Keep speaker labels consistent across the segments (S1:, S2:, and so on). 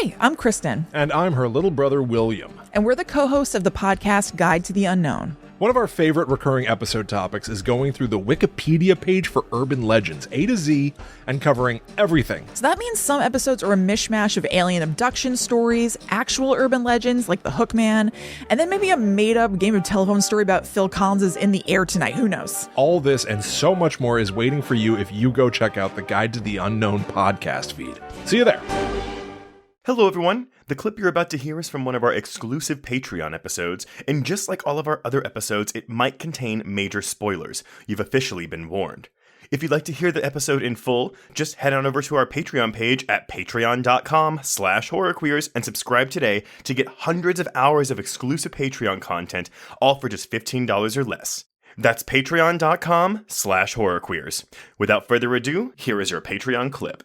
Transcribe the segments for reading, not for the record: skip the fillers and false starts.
S1: Hi, I'm Kristen.
S2: And I'm her little brother, William.
S1: And we're the co-hosts of the podcast Guide to the Unknown.
S2: One of our favorite recurring episode topics is going through the Wikipedia page for urban legends, A to Z, and covering everything.
S1: So that means some episodes are a mishmash of alien abduction stories, actual urban legends like the Hookman, and then maybe a made-up game of telephone story about Phil Collins' In the Air Tonight. Who knows?
S2: All this and so much more is waiting for you if you go check out the Guide to the Unknown podcast feed. See you there.
S3: Hello, everyone. The clip you're about to hear is from one of our exclusive Patreon episodes, and just like all of our other episodes, it might contain major spoilers. You've officially been warned. If you'd like to hear the episode in full, just head on over to our Patreon page at patreon.com/horrorqueers and subscribe today to get hundreds of hours of exclusive Patreon content, all for just $15 or less. That's patreon.com/horrorqueers. Without further ado, here is your Patreon clip.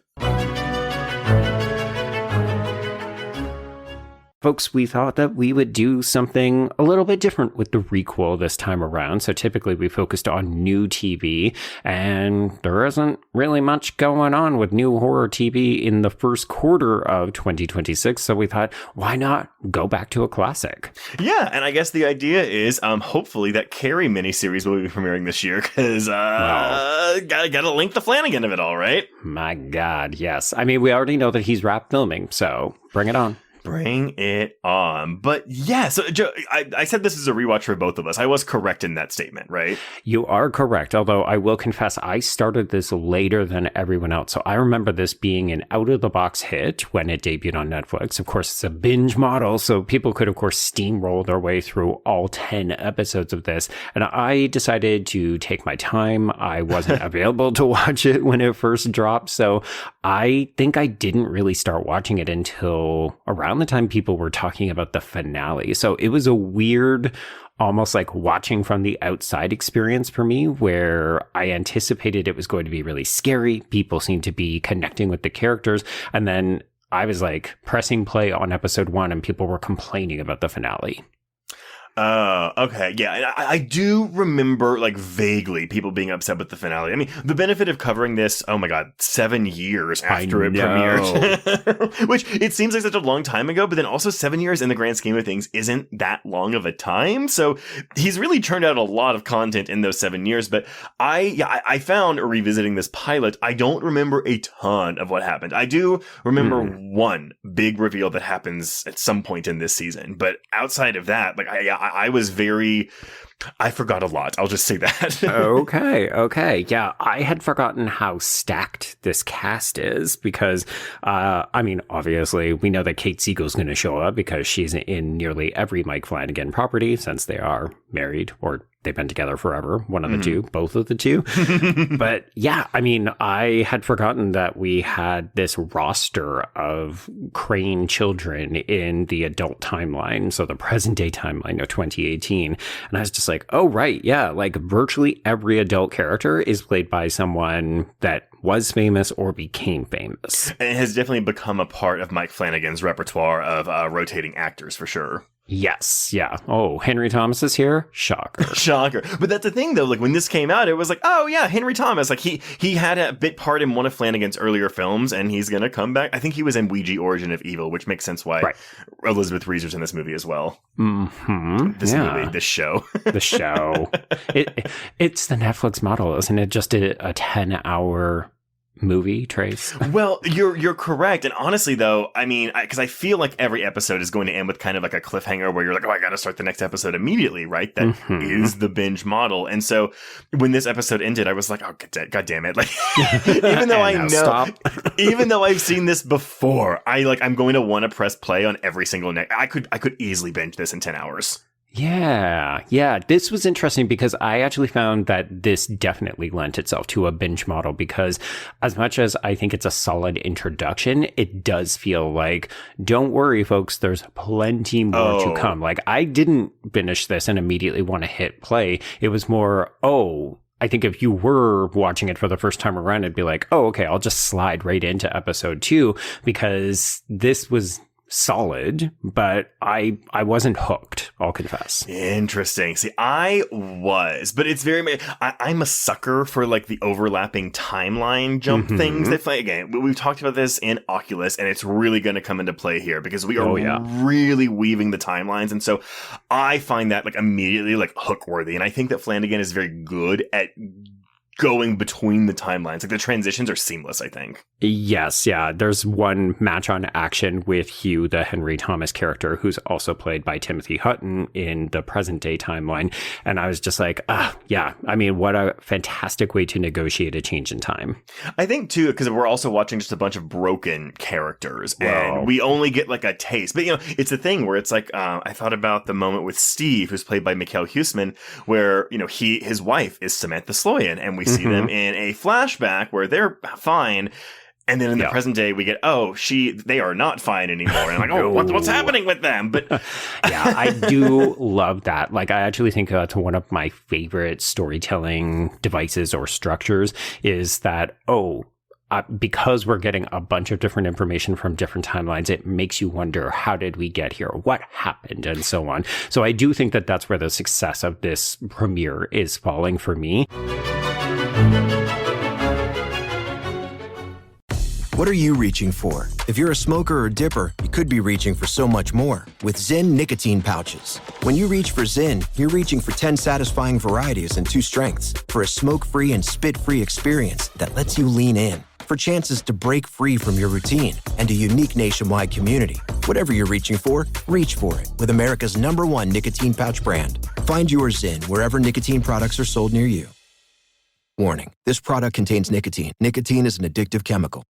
S4: Folks, we thought that we would do something a little bit different with the requel this time around. So typically we focused on new TV, and there isn't really much going on with new horror TV in the first quarter of 2026. So we thought, why not go back to a classic?
S3: Yeah, and I guess the idea is hopefully that Carrie miniseries will be premiering this year, because gotta link the Flanagan of it all, right?
S4: My God, yes. I mean, we already know that he's wrapped filming, so bring it on.
S3: Bring it on. But yeah, so Joe, I said this is a rewatch for both of us. I was correct in that statement, right?
S4: You are correct, although I will confess I started this later than everyone else. So I remember this being an out-of-the-box hit when it debuted on Netflix. Of course, it's a binge model, so people could, of course, steamroll their way through all 10 episodes of this. And I decided to take my time. I wasn't available to watch it when it first dropped, so I think I didn't really start watching it until around the time people were talking about the finale. So it was a weird, almost like watching from the outside experience for me, where I anticipated it was going to be really scary. People seemed to be connecting with the characters. And then I was like pressing play on episode 1 and people were complaining about the finale.
S3: Okay. Yeah, I do remember, like, vaguely people being upset with the finale. I mean, the benefit of covering this, 7 years after it premiered. Which, it seems like such a long time ago, but then also 7 years in the grand scheme of things isn't that long of a time. So he's really churned out a lot of content in those 7 years. But I found, revisiting this pilot, I don't remember a ton of what happened. I do remember one big reveal that happens at some point in this season. But outside of that, like, I forgot a lot. I'll just say that.
S4: Okay. Yeah, I had forgotten how stacked this cast is because, obviously, we know that Kate Siegel's going to show up because she's in nearly every Mike Flanagan property since they are married or they've been together forever. One of the two, both of the two. But yeah, I mean, I had forgotten that we had this roster of Crane children in the adult timeline. So the present day timeline of 2018. And I was just like, oh, right. Yeah. Like virtually every adult character is played by someone that was famous or became famous.
S3: And it has definitely become a part of Mike Flanagan's repertoire of rotating actors for sure.
S4: Yes, yeah. Oh, Henry Thomas is here? Shocker.
S3: Shocker. But that's the thing, though. Like, when this came out, it was like, oh, yeah, Henry Thomas. Like, he had a bit part in one of Flanagan's earlier films, and he's going to come back. I think he was in Ouija Origin of Evil, which makes sense why Elizabeth Reeser's in this movie as well.
S4: Mm-hmm.
S3: This show.
S4: The show. It's the Netflix model, isn't it? Just a 10-hour movie, Trace?
S3: Well, you're correct. And honestly, though, I mean, because I feel like every episode is going to end with kind of like a cliffhanger where you're like, oh, I got to start the next episode immediately, right? That is the binge model. And so when this episode ended, I was like, oh, God damn it. Like, even though I know, even though I've seen this before, I'm going to want to press play on every single night. I could easily binge this in 10 hours.
S4: Yeah. This was interesting because I actually found that this definitely lent itself to a binge model because as much as I think it's a solid introduction, it does feel like, don't worry, folks, there's plenty more to come. Like, I didn't finish this and immediately want to hit play. It was more, I think if you were watching it for the first time around, it'd be like, oh, okay, I'll just slide right into episode 2 because this was solid, but I wasn't hooked, I'll confess.
S3: Interesting. See, I was, but it's very, I'm a sucker for like the overlapping timeline jump things that play. Again, we've talked about this in Oculus, and it's really going to come into play here because we are really weaving the timelines. And so I find that like immediately like hook worthy. And I think that Flanagan is very good at going between the timelines. Like the transitions are seamless, I think.
S4: Yes, yeah. There's one match on action with Hugh, the Henry Thomas character, who's also played by Timothy Hutton in the present day timeline. And I was just like, yeah. I mean, what a fantastic way to negotiate a change in time.
S3: I think too, because we're also watching just a bunch of broken characters and we only get like a taste. But, you know, it's the thing where it's like, I thought about the moment with Steve, who's played by Mikhail Huisman, where, you know, his wife is Samantha Sloyan, and we see them in a flashback where they're fine. And then in the present day, we get, they are not fine anymore. And I'm like, what's happening with them? But
S4: yeah, I do love that. Like, I actually think that's one of my favorite storytelling devices or structures is that, because we're getting a bunch of different information from different timelines, it makes you wonder, how did we get here? What happened? And so on. So I do think that that's where the success of this premiere is falling for me.
S5: What are you reaching for? If you're a smoker or dipper, you could be reaching for so much more with Zyn nicotine pouches. When you reach for Zyn, you're reaching for 10 satisfying varieties and 2 strengths for a smoke-free and spit-free experience that lets you lean in. For chances to break free from your routine and a unique nationwide community. Whatever you're reaching for, reach for it with America's #1 nicotine pouch brand. Find your Zyn wherever nicotine products are sold near you. Warning, this product contains nicotine. Nicotine is an addictive chemical.